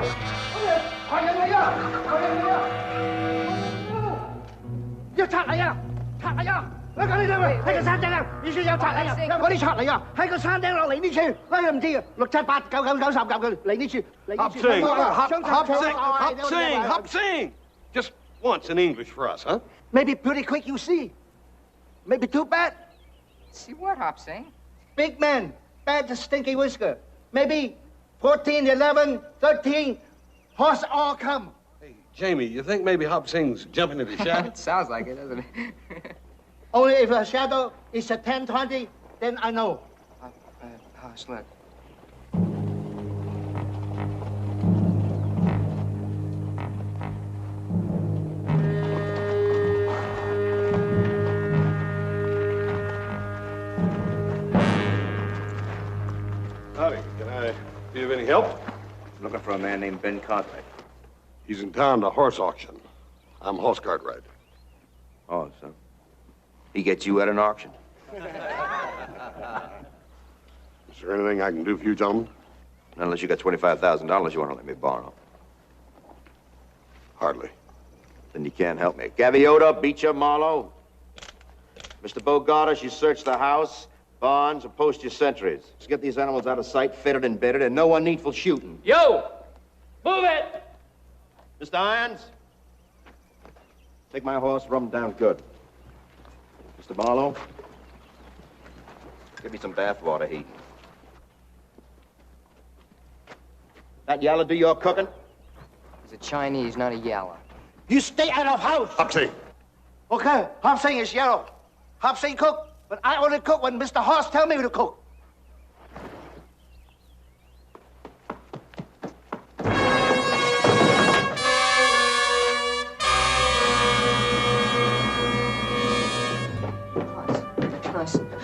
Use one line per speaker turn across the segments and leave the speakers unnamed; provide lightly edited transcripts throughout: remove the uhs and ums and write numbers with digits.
害人嚟啊！害人嚟啊！要賊嚟啊！賊嚟啊！我講你聽喎，喺個山頂啊！呢處有賊嚟啊！有嗰啲賊嚟啊！喺個山頂落嚟呢處，我都唔知啊！6、7、8、9、9、10、9嚟呢處，嚟呢處。
Hop sing. Just once in English for us, huh?
Maybe pretty quick, you see. Maybe too bad.
See what, Hop Sing?
Big man, bad to stinky whisker. Maybe 14, 11, 13, horse all come.
Hey, Jamie, you think maybe Hop Sing's jumping into the shadow?
It sounds like it, doesn't it?
Only if a shadow is a 10, 20, then I know.
Hoss, look.
Howdy, can I be of any help?
Looking for a man named Ben Cartwright.
He's in town to horse auction. I'm Horse Cartwright.
Oh, so he gets you at an auction?
Is there anything I can do for you, gentlemen?
Unless you got $25,000 you want to let me borrow.
Hardly.
Then you can't help me. Gaviota, Beecher, Marlowe. Mr. Bogartis, you search the house, barns, and post your sentries. Just get these animals out of sight, fitted and bedded, and no unneedful shooting.
Yo! Move it!
Mr. Irons, take my horse, rub him down good. Mr. Marlowe, give me some bath water heating. That yellow do your cooking?
He's a Chinese, not a yellow.
You stay out of house.
Hop Sing.
Okay, Hop Sing is yellow. Hop Sing cook, but I only cook when Mr. Horse tell me to cook.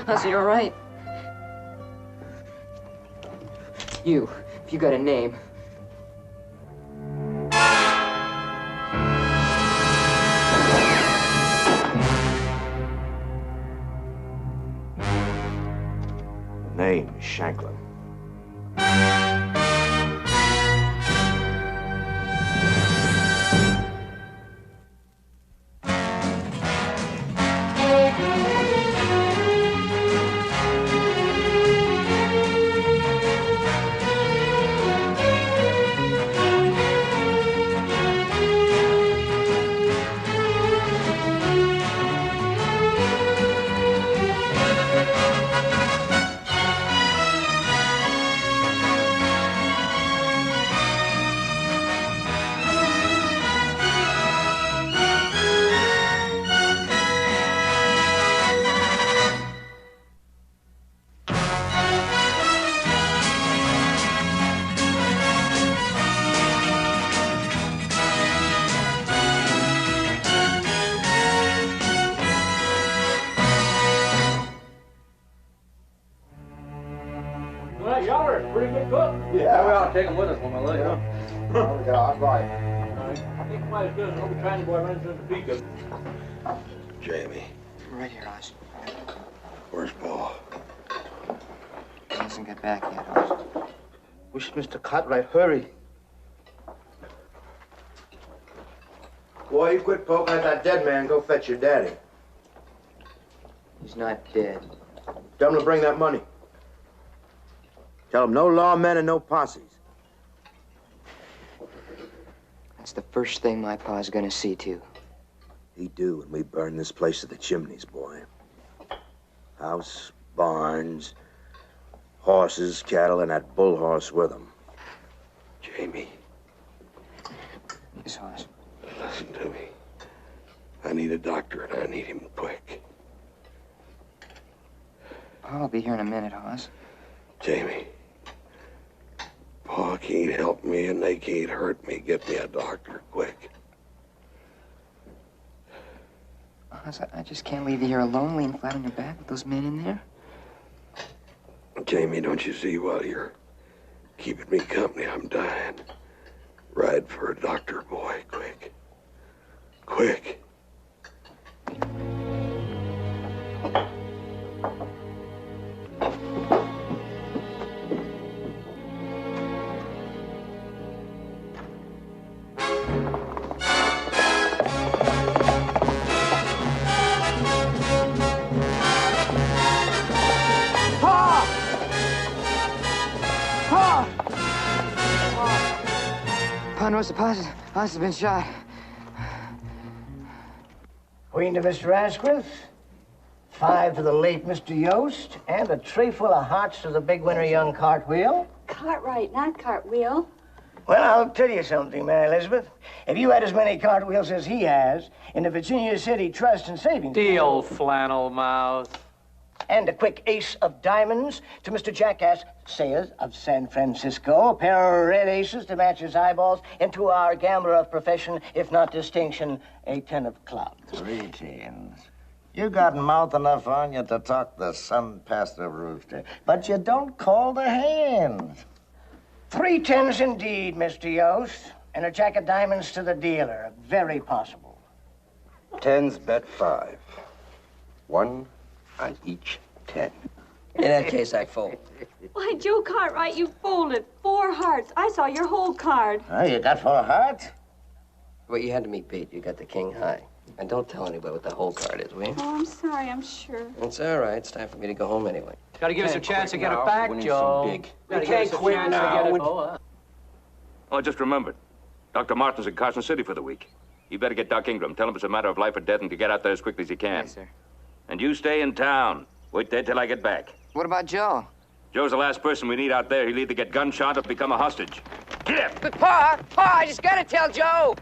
Hoss, you're all right. You, if you got a name.
Name is Shanklin.
Well, y'all are a pretty good cook.
Yeah, we ought to take them with us when we leave.
Yeah, that's right.
I think we might as good as old Chinese boy runs into the peak.
Jamie,
Right here, Hoss.
where's Paul?
He hasn't got back yet, Hoss.
Wish Mr. Cartwright hurry.
Boy, you quit poking at that dead man. Go fetch your daddy.
He's not dead.
Tell him to bring that money. Tell him no lawmen and no posses.
That's the first thing my pa's gonna see to.
He do when we burn this place to the chimneys, boy. House, barns, horses, cattle, and that bull horse with him.
Jamie,
Yes, Hoss.
listen to me. I need a doctor, and I need him quick.
I'll be here in a minute, Hoss.
Jamie, Paul can't help me, and they can't hurt me. Get me a doctor, quick.
Hoss, I just can't leave you here alone, laying flat on your back with those men in there.
Jamie, don't you see while you're keeping me company, I'm dying. Ride for a doctor, boy, quick. Quick.
Ponderosa Pass has been shot.
Queen to Mr. Asquith, 5 to the late Mr. Yost, and a tray full of hearts to the big winner, young Cartwheel.
Cartwright, not Cartwheel.
Well, I'll tell you something, Mary Elizabeth. If you had as many cartwheels as he has in the Virginia City Trust and Savings
Deal, flannel mouth.
and a quick ace of diamonds to Mr. Jackass Sayers of San Francisco, a pair of red aces to match his eyeballs, and to our gambler of profession, if not distinction, a 10 of clubs.
3 tens. You got mouth enough on you to talk the sun past the rooster, but you don't call the hands.
3 tens indeed, Mr. Yost, and a jack of diamonds to the dealer. Very possible.
Tens bet 5. 1 on each 10.
In that case, I fold.
Why, Joe Cartwright, you folded 4 hearts. I saw your whole card.
Oh, you got 4 hearts?
Well, you had to meet Pete. You got the king high. And don't tell anybody what the whole card is, will you?
Oh, I'm sorry, I'm sure.
It's all right. It's time for me to go home anyway.
Gotta give us a chance to get it back, Joe.
We can't quit now.
Oh, I just remembered. Dr. Martin's in Carson City for the week. You better get Doc Ingram. Tell him it's a matter of life or death and to get out there as quickly as you can.
Yes, sir.
And you stay in town. Wait there till I get back.
What about Joe?
Joe's the last person we need out there. He'll either get gunshot or become a hostage. Get him!
But Pa, I just gotta tell Joe.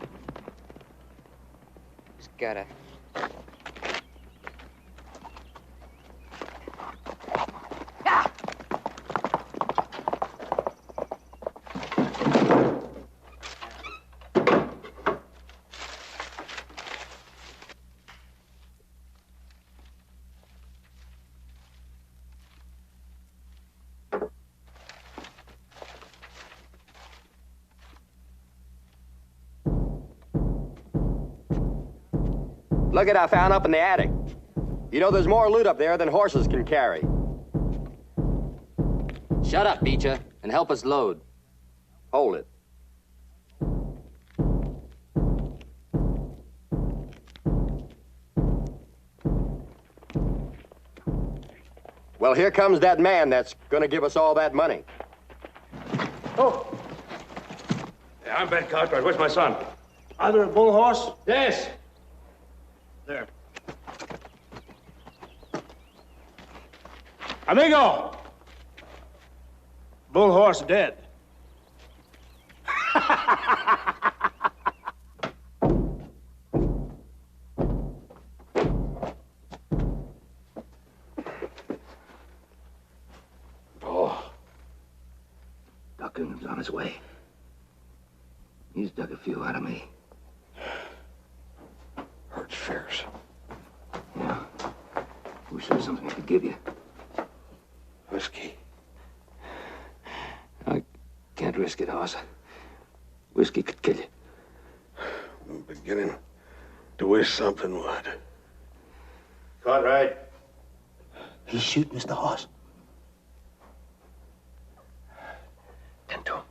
Just gotta.
Look at I found up in the attic. You know there's more loot up there than horses can carry.
Shut up, Beecher, and help us load.
Hold it. Well, here comes that man that's gonna give us all that money.
Oh.
Yeah, I'm Ben Cartwright. Where's my son?
Either a bull horse?
Yes.
There. Amigo! Bull horse dead.
Oh. Doc Ingram's on his way. He's dug a few out of me.
Hurts fierce.
Yeah. Wish there was something I could give you.
Whiskey.
I can't risk it, Hoss. Whiskey could kill you.
I'm beginning to wish something would.
Cartwright.
He's shooting, Mr. Hoss. Tend to him.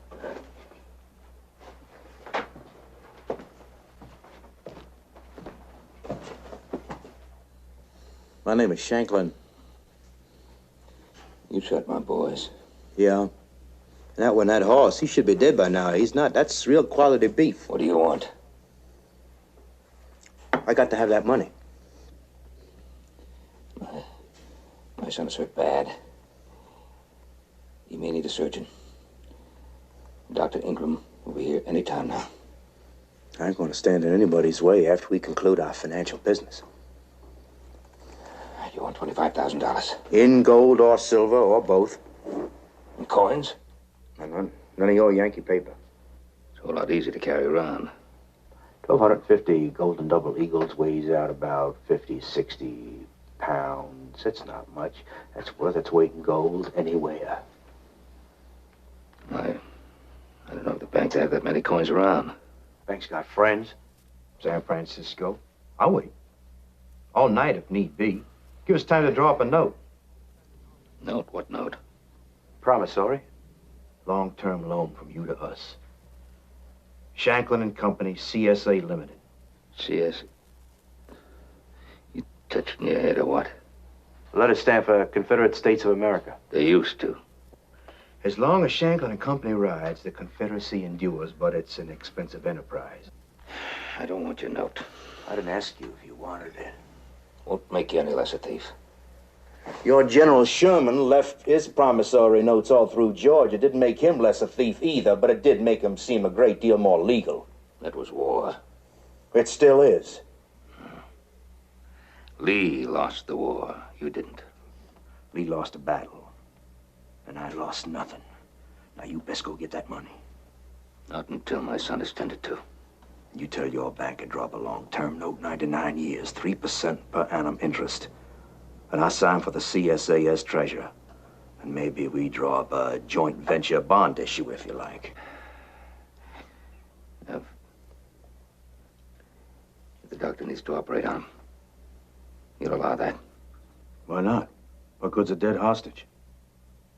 My name is Shanklin.
You shot my boys.
Yeah. That one, that horse, he should be dead by now. He's not. That's real quality beef.
What do you want?
I got to have that money.
My son's hurt bad. He may need a surgeon. Dr. Ingram will be here any time now.
I ain't going to stand in anybody's way after we conclude our financial business.
You want $25,000?
In gold or silver or both.
In coins?
None of your Yankee paper.
It's a whole lot easier to carry around.
1,250 Golden Double Eagles weighs out about 50, 60 pounds. It's not much. That's worth its weight in gold anywhere.
I don't know if the banks have that many coins around.
Bank's got friends. San Francisco. I'll wait. All night if need be. Give us time to draw up a note.
Note? What note?
Promissory. Long-term loan from you to us. Shanklin and Company, CSA Limited.
CS? You touching your head or what?
The letters stand for Confederate States of America.
They used to.
As long as Shanklin and Company rides, the Confederacy endures, but it's an expensive enterprise.
I don't want your note.
I didn't ask you if you wanted it.
Won't make you any less a thief.
Your General Sherman left his promissory notes all through Georgia. It didn't make him less a thief either, but it did make him seem a great deal more legal.
That was war.
It still is.
Lee lost the war. You didn't.
Lee lost a battle, and I lost nothing. Now you best go get that money.
Not until my son is tended to.
You tell your bank to drop a long-term note, 99 years, 3% per annum interest. And I sign for the CSA as treasurer. And maybe we draw up a joint venture bond issue, if you like.
If the doctor needs to operate on him, you'll allow that?
Why not? What good's a dead hostage?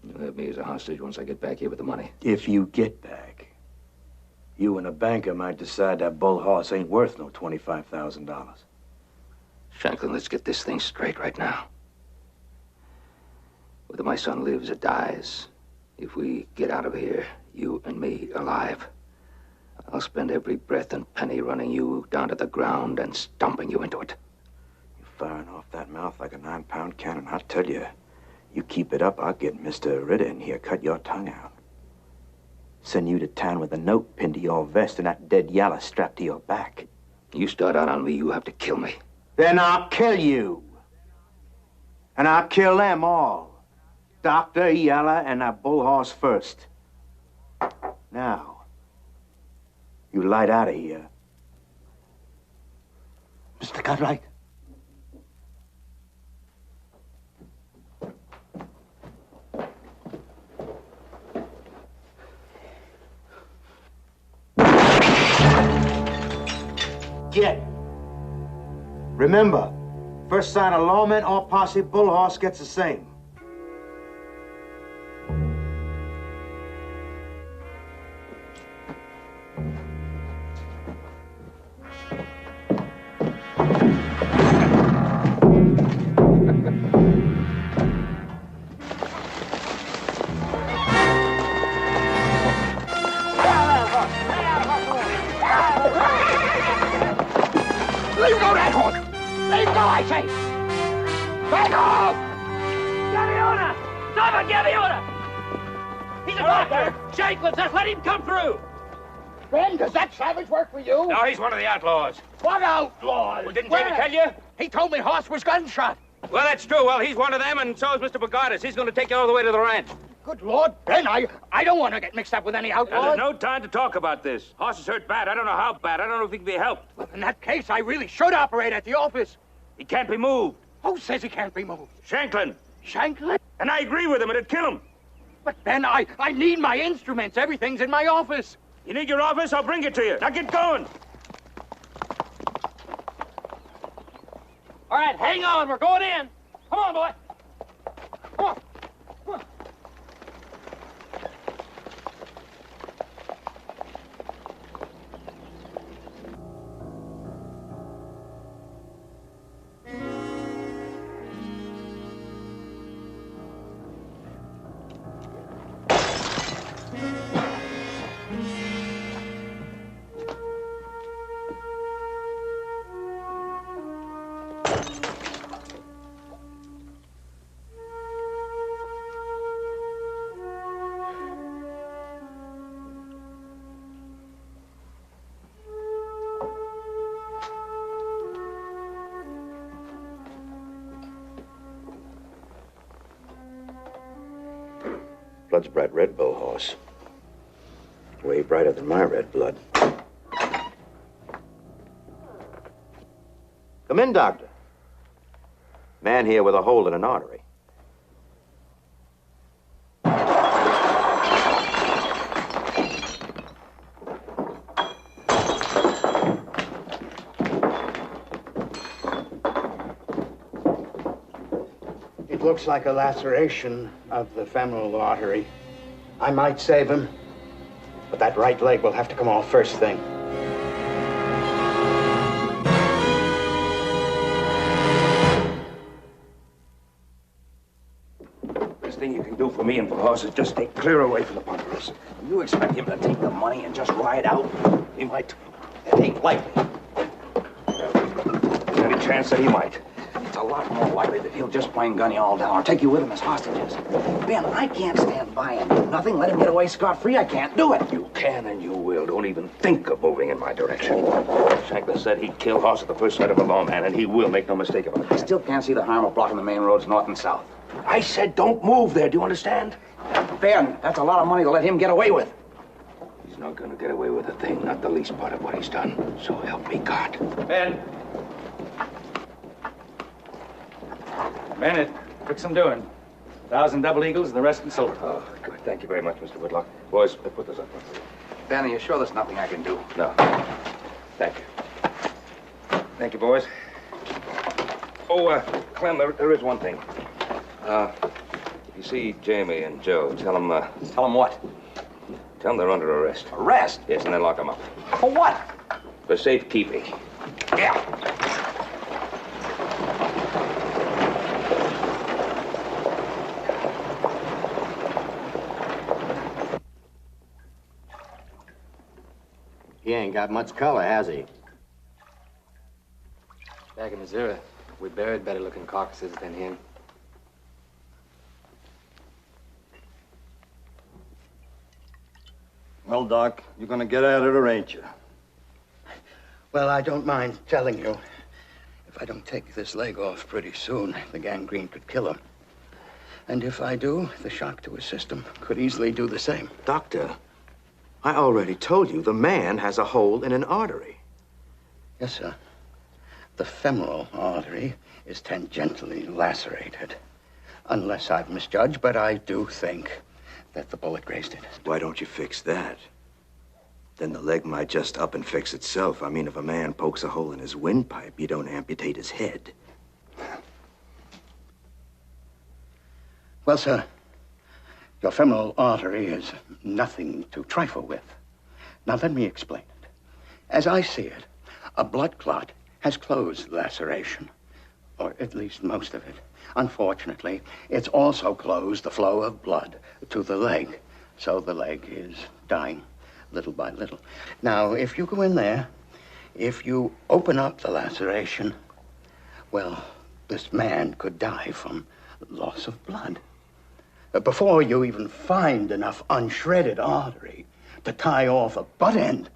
You'll have me as a hostage once I get back here with the money.
If you get back, you and a banker might decide that bull horse ain't worth no $25,000.
Shanklin, let's get this thing straight right now. Whether my son lives or dies, if we get out of here, you and me alive, I'll spend every breath and penny running you down to the ground and stomping you into it.
You're firing off that mouth like a 9-pound cannon. I'll tell you, you keep it up, I'll get Mr. Ritter in here, cut your tongue out. Send you to town with a note pinned to your vest and that dead yaller strapped to your back.
You start out on me, you have to kill me.
Then I'll kill you. And I'll kill them all. Doctor, Yalla, and that bull horse first. Now, you light out of here.
Mr. Cartwright.
Get. Remember, first sign of lawman or posse, bull horse gets the same.
Leave go that horse! Leave go, I say! Back off!
Gaviota! Stop it, Gaviota! He's a doctor! Shanklin, just let him come through!
Ben, does that savage work for you?
No, he's one of the outlaws.
What outlaws?
Well, didn't Jamie tell you?
He told me horse was gunshot.
Well, that's true. Well, he's one of them, and so is Mr. Bogartis. He's going to take you all the way to the ranch.
Good Lord, Ben, I don't want to get mixed up with any
Now,
outlaws.
there's no time to talk about this. Horse is hurt bad. I don't know how bad. I don't know if he can be helped.
Well, in that case, I really should operate at the office.
He can't be moved.
Who says he can't be moved?
Shanklin.
Shanklin?
And I agree with him. It'd kill him.
But, Ben, I need my instruments. Everything's in my office.
You need your office? I'll bring it to you. Now get going.
All right, hang on. We're going in. Come on, boy. Come on. Come on.
Blood's bright red, bull horse. Way brighter than my red blood.
Come in, Doctor. Man here with a hole in an artery.
It looks like a laceration of the femoral artery. I might save him, but that right leg will have to come off first thing.
Best thing you can do
do for me and for Hoss is just stay clear away from the Ponderosa. You expect him to take the money and just ride out? He might. It ain't likely. There's any chance that he might. It's a lot more likely that he'll just plain gun you all down or take you with him as hostages. Ben, I can't stand by and do nothing. Let him get away scot-free. I can't do it.
You can and you will. Don't even think of moving in my direction. Shanklin said he'd kill Hoss at the first sight of a lawman, and he will, make no mistake about it.
I still can't see the harm of blocking the main roads north and south. I said don't move there. Do you understand? Ben, that's a lot of money to let him get away with.
He's not going to get away with a thing, not the least part of what he's done. So help me God.
Ben. Bennett, what's him doing? 1,000 double eagles and the rest in silver.
Oh, good. Thank you very much, Mr. Whitlock. Boys, put this up.
Ben, are you sure there's nothing I can do?
No. Thank you. Thank you, boys. Oh, Clem, there is one thing. If you see Jamie and Joe, tell them...
Tell them what?
Tell them they're under arrest.
Arrest?
Yes, and then lock them up.
For what?
For safekeeping.
Yeah.
He ain't got much color, has he?
Back in Missouri, we buried better-looking carcasses than him.
Well, Doc, you're gonna get at it, or ain't you?
Well, I don't mind telling you. If I don't take this leg off pretty soon, the gangrene could kill him. And if I do, the shock to his system could easily do the same.
Doctor, I already told you the man has a hole in an artery.
Yes, sir. The femoral artery is tangentially lacerated. Unless I've misjudged, but I do think that the bullet grazed it.
Why don't you fix that? Then the leg might just up and fix itself. I mean, if a man pokes a hole in his windpipe, you don't amputate his head.
Well, sir, your femoral artery is nothing to trifle with. Now, let me explain it. As I see it, a blood clot has closed the laceration, or at least most of it. Unfortunately, it's also closed the flow of blood to the leg, so the leg is dying little by little. Now, if you go in there, if you open up the laceration, well, this man could die from loss of blood. Before you even find enough unshredded artery to tie off a butt end,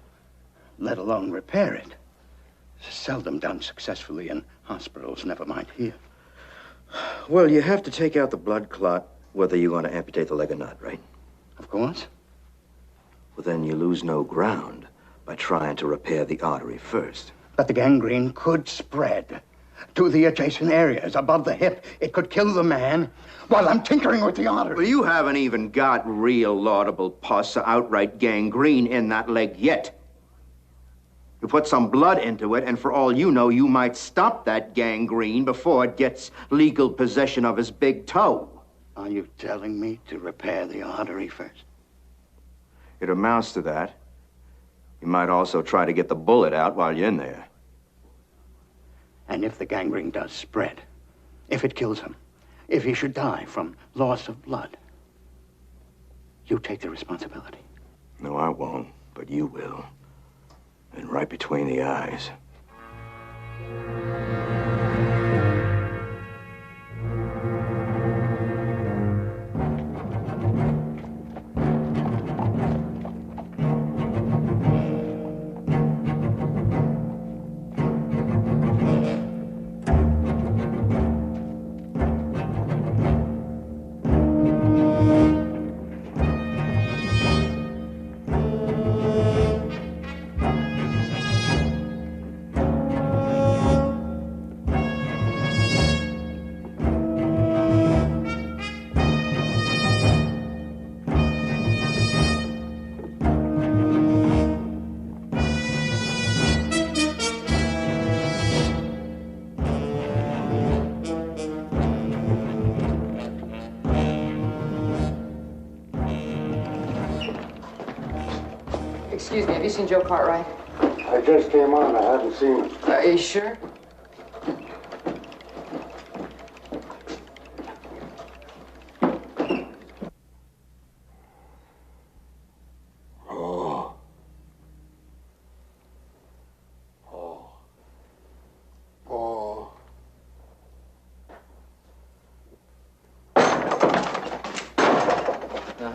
let alone repair it. It's seldom done successfully in hospitals, never mind here.
Well, you have to take out the blood clot whether you're going to amputate the leg or not, right?
Of course.
Well, then you lose no ground by trying to repair the artery first.
But the gangrene could spread to the adjacent areas above the hip. It could kill the man while I'm tinkering with the artery.
Well, you haven't even got real laudable pus or outright gangrene in that leg yet. You put some blood into it, and for all you know, you might stop that gangrene before it gets legal possession of his big toe.
Are you telling me to repair the artery first?
It amounts to that. You might also try to get the bullet out while you're in there.
And if the gangrene does spread, if it kills him, if he should die from loss of blood, you take the responsibility.
No, I won't, but you will. And right between the eyes.
Excuse me, have you seen Joe Cartwright?
I just came on. I haven't seen him.
Are you sure?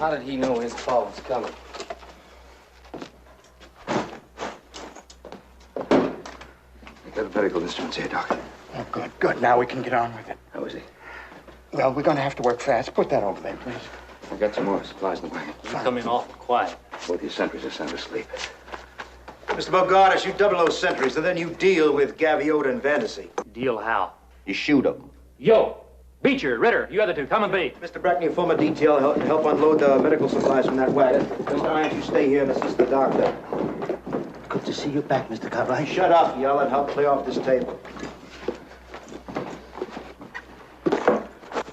How did he know his fall was coming?
We've got medical instruments here, Doc. Oh, good, good. Now we can get on with it.
How is he?
Well, we're going to have to work fast. Put that over there, please.
I got some more supplies in the wagon.
You come in awful quiet.
Both your sentries are sound asleep.
Mr. Bogartis, you double those sentries, and then you deal with Gaviota and Vandercy.
Deal how?
You shoot them.
Yo! Beecher, Ritter, you other two, come and be.
Mr. Brackney, form a detail, help unload the medical supplies from that wagon. Mr. Irons, you stay here and assist the doctor.
Good to see you back, Mr. Cartwright.
Shut up, yell, and help clear off this table.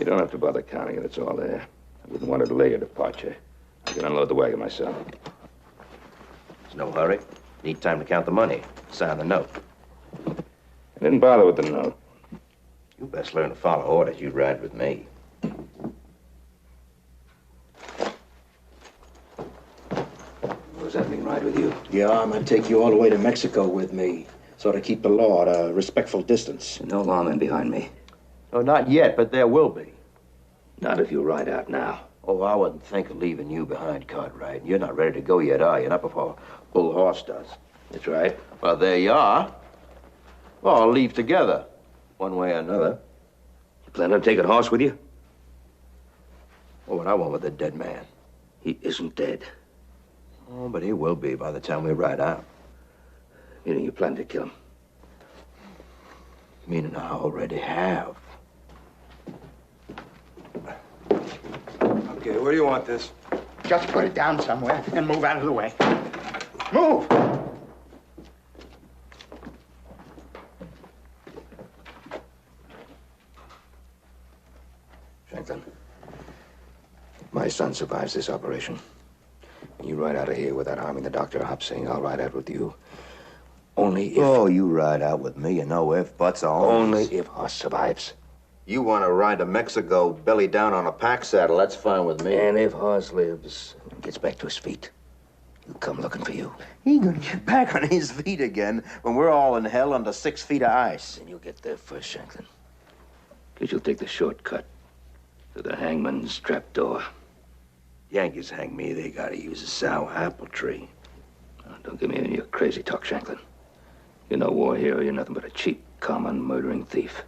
You don't have to bother counting it. It's all there. I wouldn't want to delay your departure. I can unload the wagon myself.
There's no hurry. Need time to count the money. Sign the note.
I didn't bother with the note.
You best learn to follow orders. You ride with me.
What does that mean, ride with you?
Yeah, I'm gonna take you all the way to Mexico with me. So to keep the law at a respectful distance.
No lawmen behind me.
Oh, not yet, but there will be.
Not if you ride out now.
Oh, I wouldn't think of leaving you behind, Cartwright. You're not ready to go yet, are you? Not before Bull Horse does.
That's right.
Well, there you are. Well, I'll leave together, one way or another.
You plan on taking Horse with you?
Oh, what I want with a dead man.
He isn't dead.
Oh, but he will be by the time we ride out.
Meaning you plan to kill him?
Meaning I already have.
Okay, where do you want this?
Just put it down somewhere and move out of the way. Move!
Shanklin, my son survives this operation. And you ride out of here without harming the doctor or Hopsing. I'll ride out with you. Only if...
Oh, you ride out with me, and no if, buts, or
only if Horse survives.
You want to ride to Mexico belly down on a pack saddle, that's fine with me.
And if Horse lives and gets back to his feet, he'll come looking for you.
He gonna get back on his feet again when we're all in hell under 6 feet of ice.
And you'll get there first, Shanklin. Because you'll take the shortcut to the hangman's trapdoor.
Yankees hang me, they gotta use a sour apple tree.
Oh, don't give me any of your crazy talk, Shanklin. You're no war hero, you're nothing but a cheap, common, murdering thief.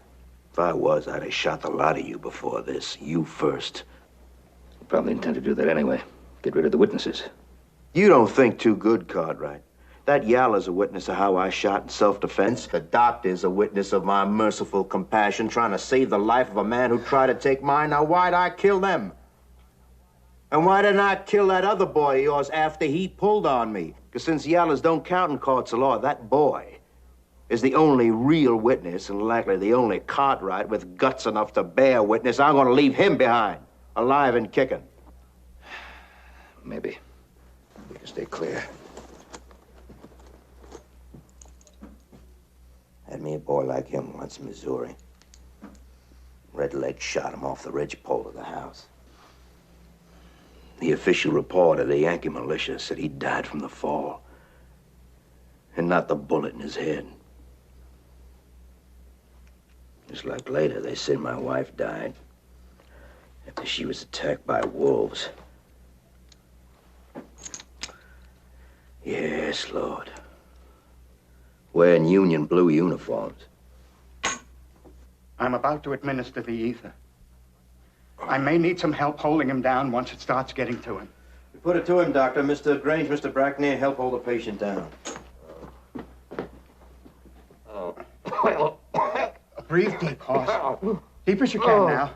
If I was, I'd have shot the lot of you before this. You first.
You probably intend to do that anyway. Get rid of the witnesses.
You don't think too good, Cartwright. That Yala's a witness of how I shot in self-defense. The doctor's a witness of my merciful compassion, trying to save the life of a man who tried to take mine. Now, why'd I kill them? And why didn't I kill that other boy of yours after he pulled on me? Because since Yalas don't count in courts of law, that boy is the only real witness and likely the only Cartwright with guts enough to bear witness. I'm going to leave him behind, alive and kicking.
Maybe. We can stay clear.
Had me a boy like him once in Missouri. Redleg shot him off the ridgepole of the house. The official report of the Yankee militia said he died from the fall, and not the bullet in his head. Just like later, they said my wife died after she was attacked by wolves. Yes, Lord. Wearing Union blue uniforms.
I'm about to administer the ether. I may need some help holding him down once it starts getting to him.
Put it to him, Doctor. Mr. Grange, Mr. Brackney, help hold the patient down.
Breathe deep, Horse. Deep as you can now.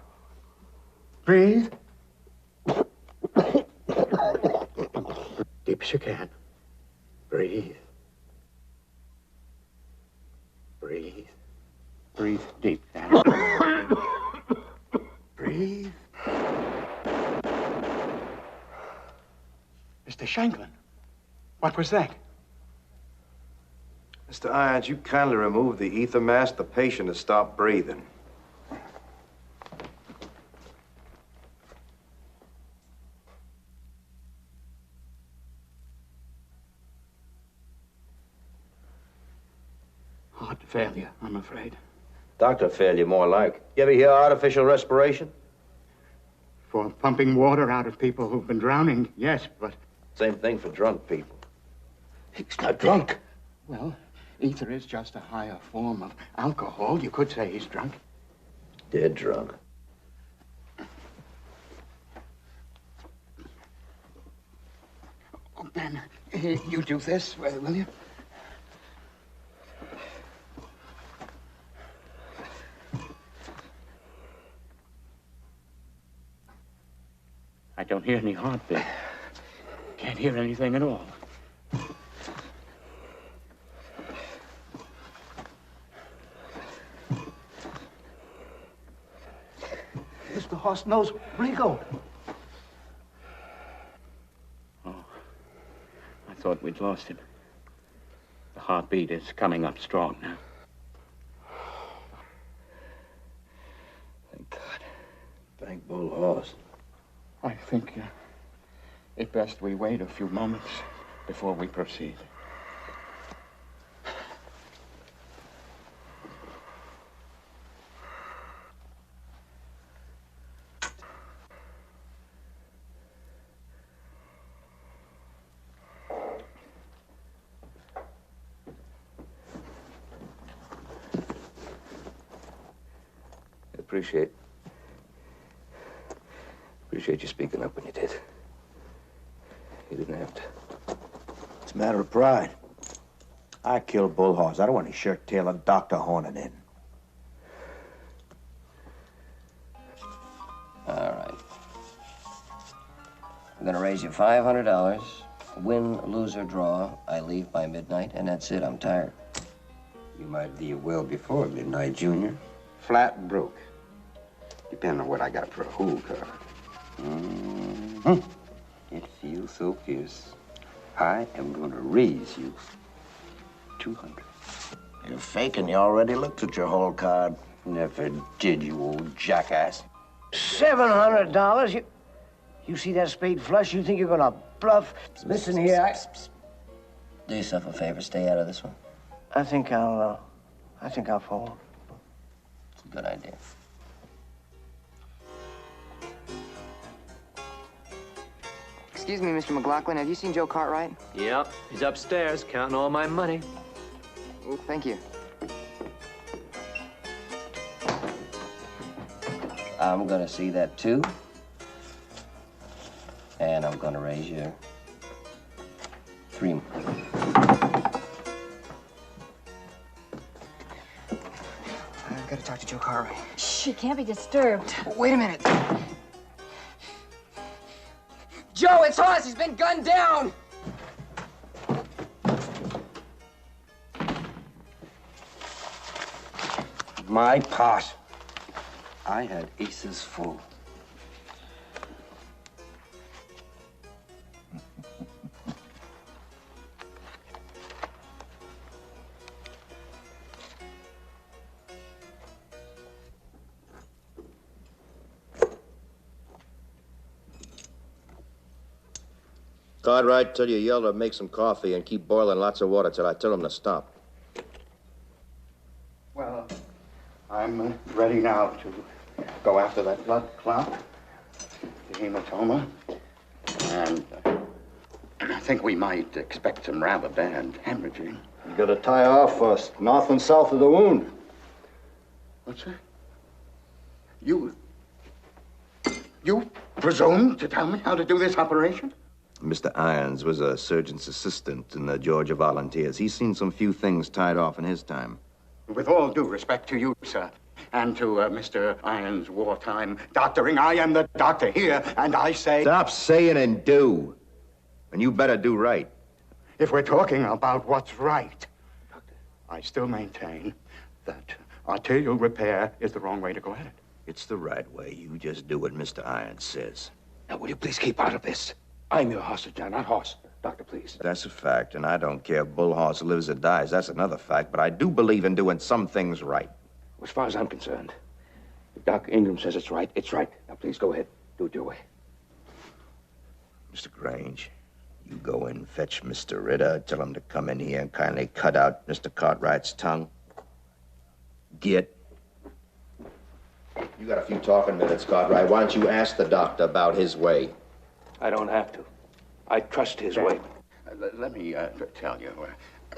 Breathe. Deep as you can. Breathe. Breathe. Breathe deep, Danny. Breathe. Mr. Shanklin, what was that?
Mr. Irons, you kindly remove the ether mask. The patient has stopped breathing.
Heart failure, I'm afraid.
Doctor failure, more like. You ever hear artificial respiration?
For pumping water out of people who've been drowning, yes, but...
Same thing for drunk people.
He's not drunk. Well, ether is just a higher form of alcohol. You could say he's drunk.
Dead drunk.
Oh, Ben, you do this, will you?
I don't hear any heartbeat. Can't hear anything at all.
Mr. Horst knows where he go.
Oh, I thought we'd lost him. The heartbeat is coming up strong now.
Thank God. Thank Bull Horse.
I think it best we wait a few moments before we proceed.
Appreciate you speaking up when you did. You didn't have to.
It's a matter of pride. I killed Bull Horse. I don't want any shirt-tail of Dr. Horning in.
All right. I'm gonna raise you $500. Win, lose, or draw. I leave by midnight, and that's it. I'm tired.
You might leave well before midnight, Junior. Flat broke. Depending on what I got for a hole cover. It feels so fierce. I am going to raise you 200.
You're faking. You already looked at your whole card.
Never did, you old jackass.
$700? You see that spade flush? You think you're gonna bluff? Listen here,
Do yourself a favor. Stay out of this one.
I think I'll fold.
It's a good idea.
Excuse me, Mr. McLaughlin, have you seen Joe Cartwright?
Yep, he's upstairs counting all my money.
Oh, thank you.
I'm gonna see that too. And I'm gonna raise you 3 more.
I've got to talk to Joe Cartwright.
Shh, you can't be disturbed.
Wait a minute. Joe, it's Hoss. He's been gunned down.
My pot. I had aces full.
Cartwright, tell your Yeller to make some coffee and keep boiling lots of water till I tell him to stop.
Well, I'm ready now to go after that blood clot, the hematoma, and I think we might expect some rather bad hemorrhaging.
You gotta tie off first, north and south of the wound.
What's that? You presume to tell me how to do this operation?
Mr. Irons was a surgeon's assistant in the Georgia Volunteers. He's seen some few things tied off in his time.
With all due respect to you, sir, and to Mr. Irons' wartime doctoring, I am the doctor here, and I say...
Stop saying and do. And you better do right.
If we're talking about what's right, I still maintain that arterial repair is the wrong way to go at it.
It's the right way. You just do what Mr. Irons says.
Now, will you please keep out of this? I'm your hostage, John, not Hoss. Doctor, please.
That's a fact, and I don't care if Bull Horse lives or dies. That's another fact, but I do believe in doing some things right.
As far as I'm concerned, if Doc Ingram says it's right, it's right. Now, please go ahead. Do it your way.
Mr. Grange, you go and fetch Mr. Ritter. Tell him to come in here and kindly cut out Mr. Cartwright's tongue. Get. You got a few talking minutes, Cartwright. Why don't you ask the doctor about his way?
I don't have to. I trust his way.
Let me tell you.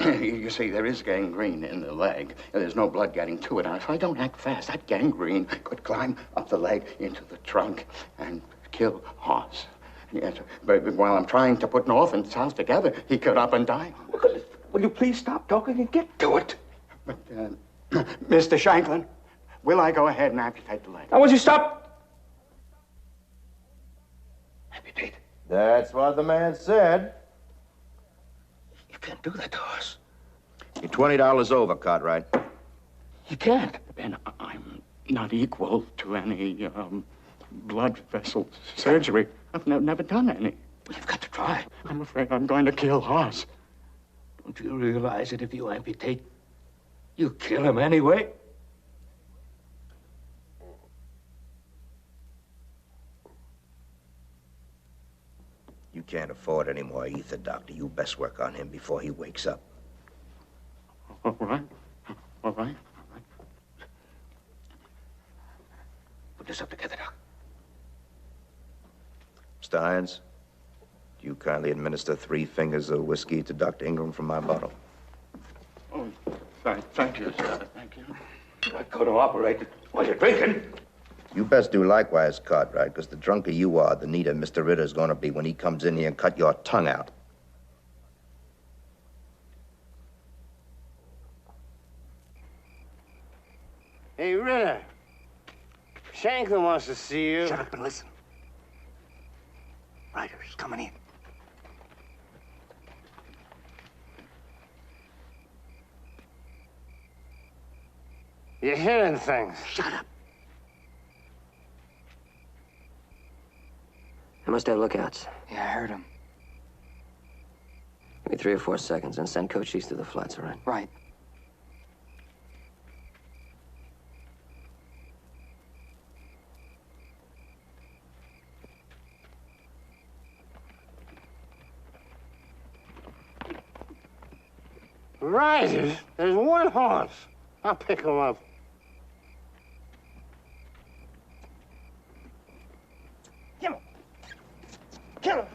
You see, there is gangrene in the leg. There's no blood getting to it. And if I don't act fast, that gangrene could climb up the leg into the trunk and kill Hoss. Yes, but while I'm trying to put North and South together, he could up and die.
Will you please stop talking and get to it?
But, Mr. Shanklin, will I go ahead and amputate the leg?
Now, would you stop?
Amputate?
That's what the man said.
You can't do that to us.
You're $20 over, Cartwright.
You can't. And I'm not equal to any, blood vessel surgery. I've never done any.
Well, you've got to try.
I'm afraid I'm going to kill Hoss.
Don't you realize that if you amputate, you kill him anyway?
You can't afford any more ether, Doctor. You best work on him before he wakes up.
All right. All right.
Put this up together, Doc.
Mr. Irons, do you kindly administer 3 fingers of whiskey to Dr. Ingram from my bottle?
Oh, thank you, sir. Thank you.
I could have operated while you're drinking.
You best do likewise, Cartwright, because the drunker you are, the neater Mr. Ritter's going to be when he comes in here and cut your tongue out.
Hey, Ritter. Shanklin wants to see you.
Shut up and listen. Ryder's coming in.
You're hearing things.
Shut up.
I must have lookouts.
Yeah, I heard him.
Give me 3 or 4 seconds and send Coach East to the flats, all right?
Right.
Riders? There's one horse. I'll pick him up.
Kill him. Kill him.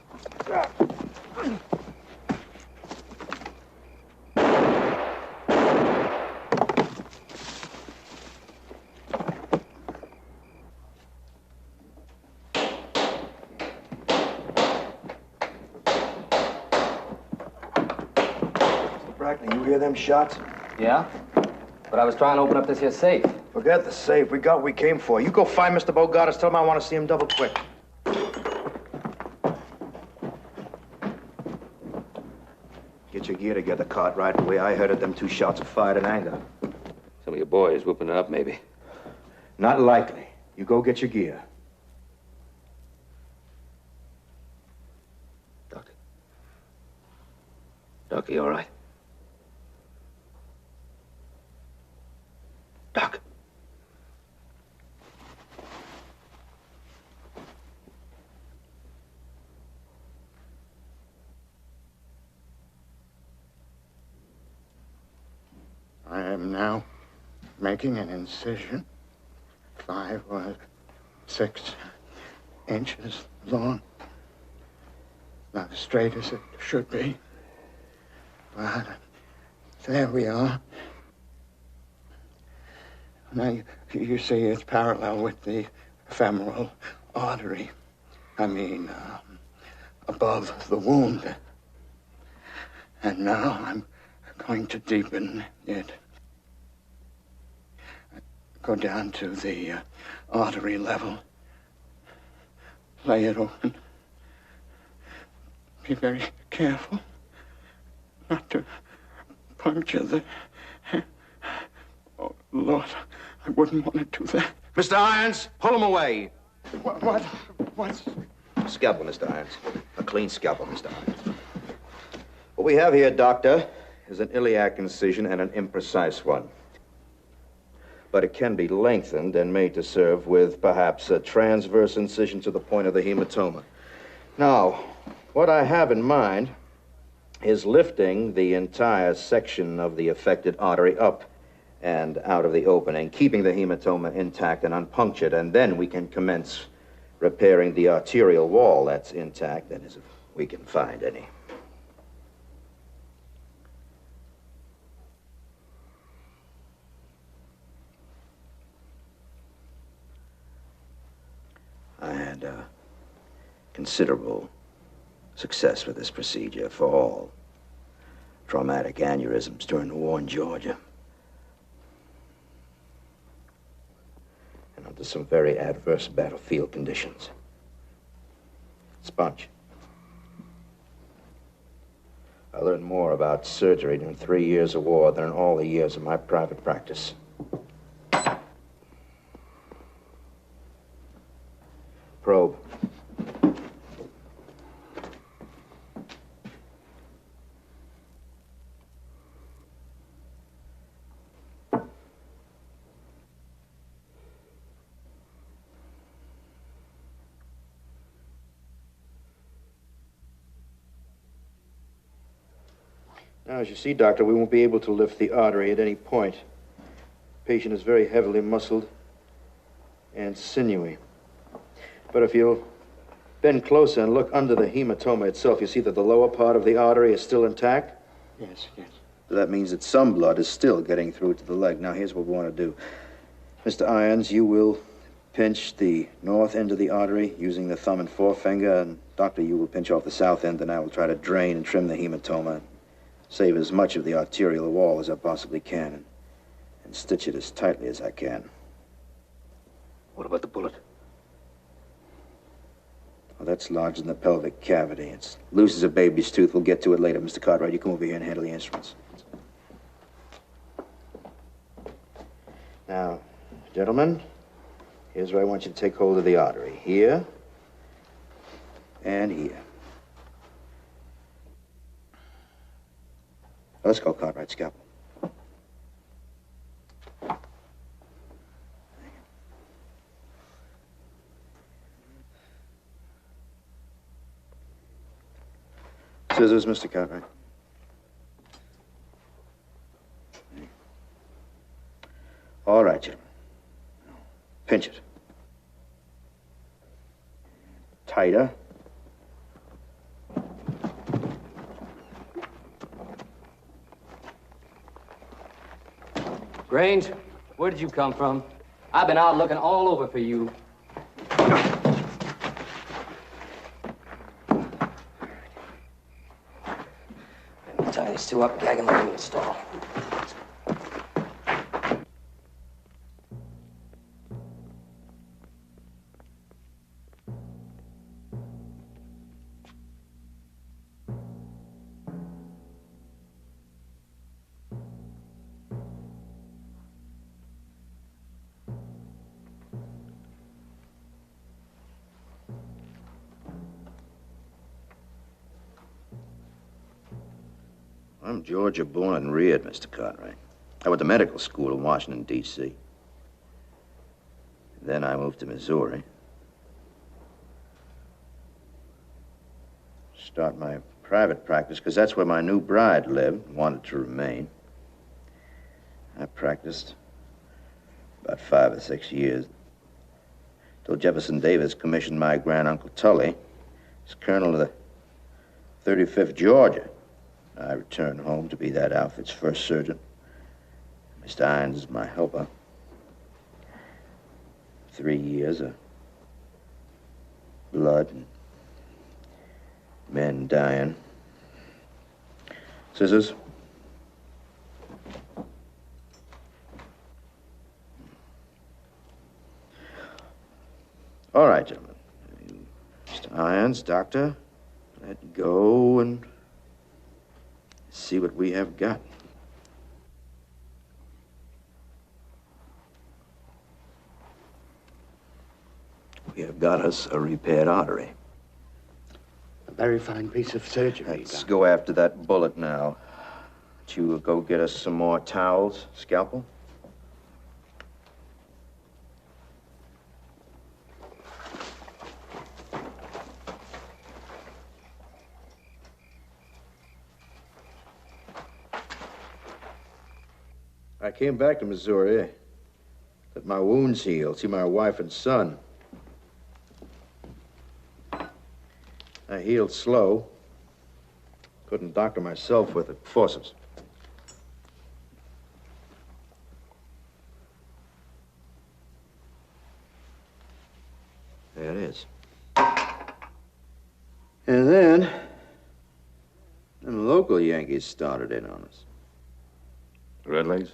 Brackney, you hear them shots?
Yeah? But I was trying to open up this here safe.
Forget the safe. We got what we came for. You go find Mr. Bogartis. Tell him I want to see him double quick. Get your gear together, Cartwright. The way I heard it, them 2 shots are fired in anger.
Some of your boys whooping it up, maybe.
Not likely. You go get your gear.
Doc, you all right? Doc.
I am now making an incision 5 or 6 inches long. Not as straight as it should be. But there we are. Now, you see, it's parallel with the femoral artery. I mean, above the wound. And now I'm going to deepen it. Go down to the artery level. Lay it open. Be very careful not to puncture the... Oh, Lord, I wouldn't want to do that.
Mr. Irons, pull him away.
What?
Scalpel, Mr. Irons. A clean scalpel, Mr. Irons. What we have here, Doctor, is an iliac incision and an imprecise one. But it can be lengthened and made to serve with perhaps a transverse incision to the point of the hematoma. Now, what I have in mind is lifting the entire section of the affected artery up and out of the opening, keeping the hematoma intact and unpunctured, and then we can commence repairing the arterial wall that's intact, that is, if we can find any. I had considerable success with this procedure for all traumatic aneurysms during the war in Georgia. And under some very adverse battlefield conditions. Sponge. I learned more about surgery during 3 years of war than in all the years of my private practice. Probe. Now, as you see, Doctor, we won't be able to lift the artery at any point. The patient is very heavily muscled and sinewy. But if you'll bend closer and look under the hematoma itself, you see that the lower part of the artery is still intact?
Yes, yes.
So that means that some blood is still getting through to the leg. Now, here's what we want to do. Mr. Irons, you will pinch the north end of the artery using the thumb and forefinger, and Doctor, you will pinch off the south end, and I will try to drain and trim the hematoma, save as much of the arterial wall as I possibly can, and stitch it as tightly as I can.
What about the bullet?
Well, that's lodged in the pelvic cavity. It's loose as a baby's tooth. We'll get to it later. Mr. Cartwright, you come over here and handle the instruments. Now, gentlemen, here's where I want you to take hold of the artery. Here and here. Let's go, Cartwright. Scalpel. Scissors, Mr. Cartwright. All right, gentlemen. Pinch it. Tighter.
Grange, where did you come from? I've been out looking all over for you.
Tie these two up, gag them in the stall.
I'm Georgia born and reared, Mr. Cartwright. I went to medical school in Washington, D.C. Then I moved to Missouri. Start my private practice, because that's where my new bride lived and wanted to remain. I practiced about 5 or 6 years, till Jefferson Davis commissioned my granduncle Tully as colonel of the 35th Georgia. I returned home to be that outfit's first surgeon. Mr. Irons is my helper. 3 years of blood and men dying. Scissors. All right, gentlemen. Mr. Irons, doctor, let go and see what we have got.
We have got us a repaired artery.
A very fine piece of surgery.
Let's go after that bullet now. But you will go get us some more towels, scalpel. I came back to Missouri. Let my wounds heal, see my wife and son. I healed slow. Couldn't doctor myself with it. Forceps. There it is. And then, them local Yankees started in on us.
Redlegs?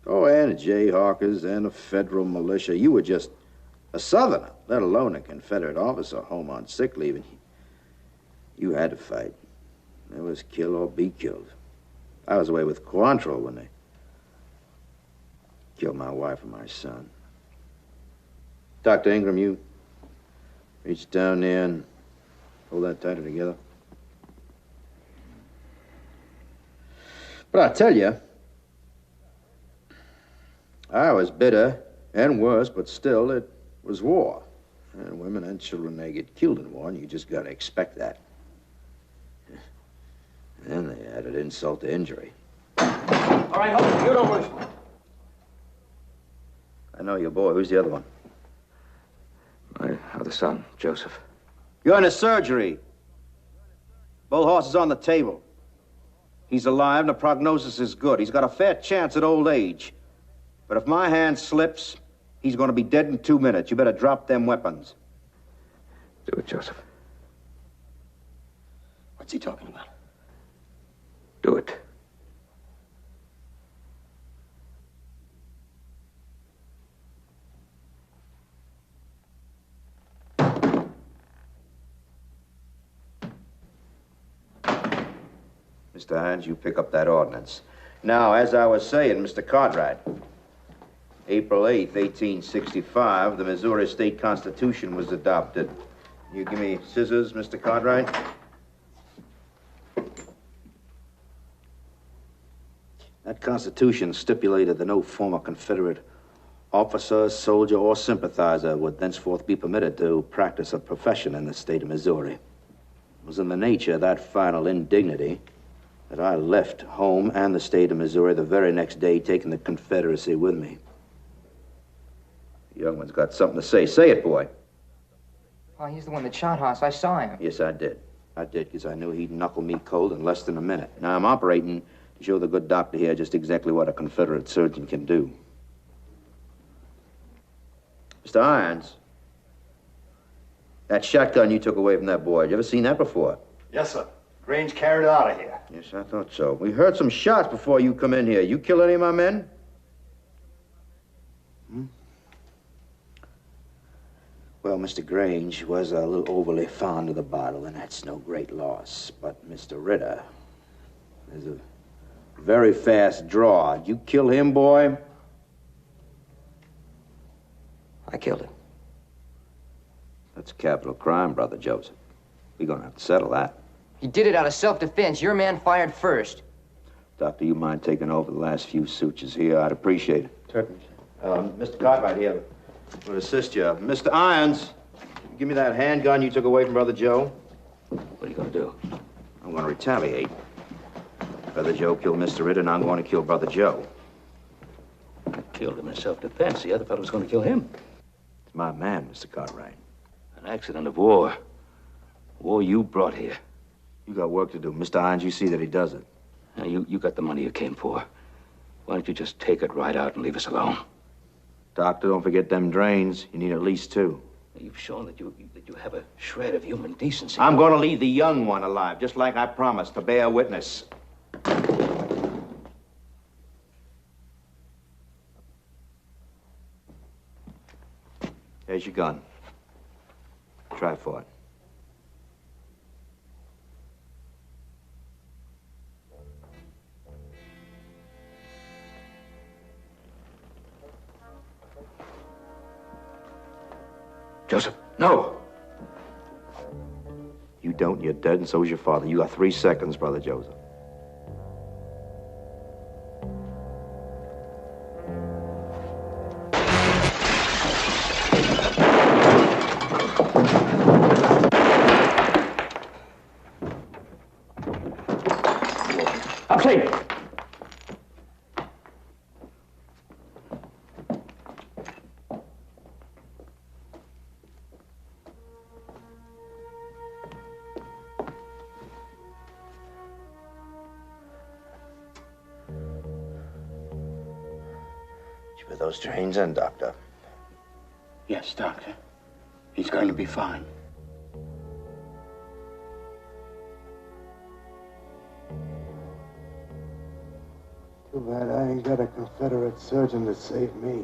Oh, and the Jayhawkers and the federal militia. You were just a Southerner, let alone a Confederate officer home on sick leave. And you had to fight. It was kill or be killed. I was away with Cointreau when they killed my wife and my son. Dr. Ingram, you reach down there and hold that tighter together. But I tell you, I was bitter and worse, but still, it was war. And women and children, they get killed in war, and you just gotta expect that. And then they added insult to injury.
All right, hold it. You don't lose.
I know your boy. Who's the other one?
My other son, Joseph.
You're in a surgery. Bull horse is on the table. He's alive, and the prognosis is good. He's got a fair chance at old age. But if my hand slips, he's going to be dead in 2 minutes. You better drop them weapons.
Do it, Joseph.
What's he talking about?
Do it.
Mr. Hines, you pick up that ordinance. Now, as I was saying, Mr. Cartwright, April 8th, 1865, the Missouri State Constitution was adopted. You give me scissors, Mr. Cartwright? That Constitution stipulated that no former Confederate officer, soldier, or sympathizer would thenceforth be permitted to practice a profession in the state of Missouri. It was in the nature of that final indignity that I left home and the state of Missouri the very next day, taking the Confederacy with me. The young one's got something to say. Say it, boy.
Oh, he's the one that shot Haas. I saw him.
Yes, I did. I did, because I knew he'd knuckle me cold in less than a minute. Now, I'm operating to show the good doctor here just exactly what a Confederate surgeon can do. Mr. Irons, that shotgun you took away from that boy, you ever seen that before?
Yes, sir. Grange carried it out of here.
Yes, I thought so. We heard some shots before you come in here. You kill any of my men? Well, Mr. Grange was a little overly fond of the bottle, and that's no great loss. But Mr. Ritter is a very fast draw. Did you kill him, boy?
I killed him.
That's a capital crime, Brother Joseph. We're gonna have to settle that.
He did it out of self-defense. Your man fired first.
Doctor, you mind taking over the last few sutures here? I'd appreciate it. Certainly. Mr. Cartwright here will assist you. Mr. Irons, give me that handgun you took away from Brother Joe.
What are you going to do?
I'm going to retaliate. Brother Joe killed Mr. Ritter, and I'm going to kill Brother Joe.
I killed him in self-defense. The other fellow was going to kill him.
It's my man, Mr. Cartwright.
An accident of war. War you brought here.
You got work to do. Mr. Irons, you see that he does it.
Now, you got the money you came for. Why don't you just take it right out and leave us alone?
Doctor, don't forget them drains. You need at least 2.
You've shown that you have a shred of human decency.
I'm going to leave the young one alive, just like I promised, to bear witness. There's your gun. Try for it.
Joseph, no.
You don't, you're dead, and so is your father. You got 3 seconds, Brother Joseph.
I'm safe.
With those trains in, Doctor?
Yes, Doctor. He's going to be fine.
Too bad I ain't got a Confederate surgeon to save me.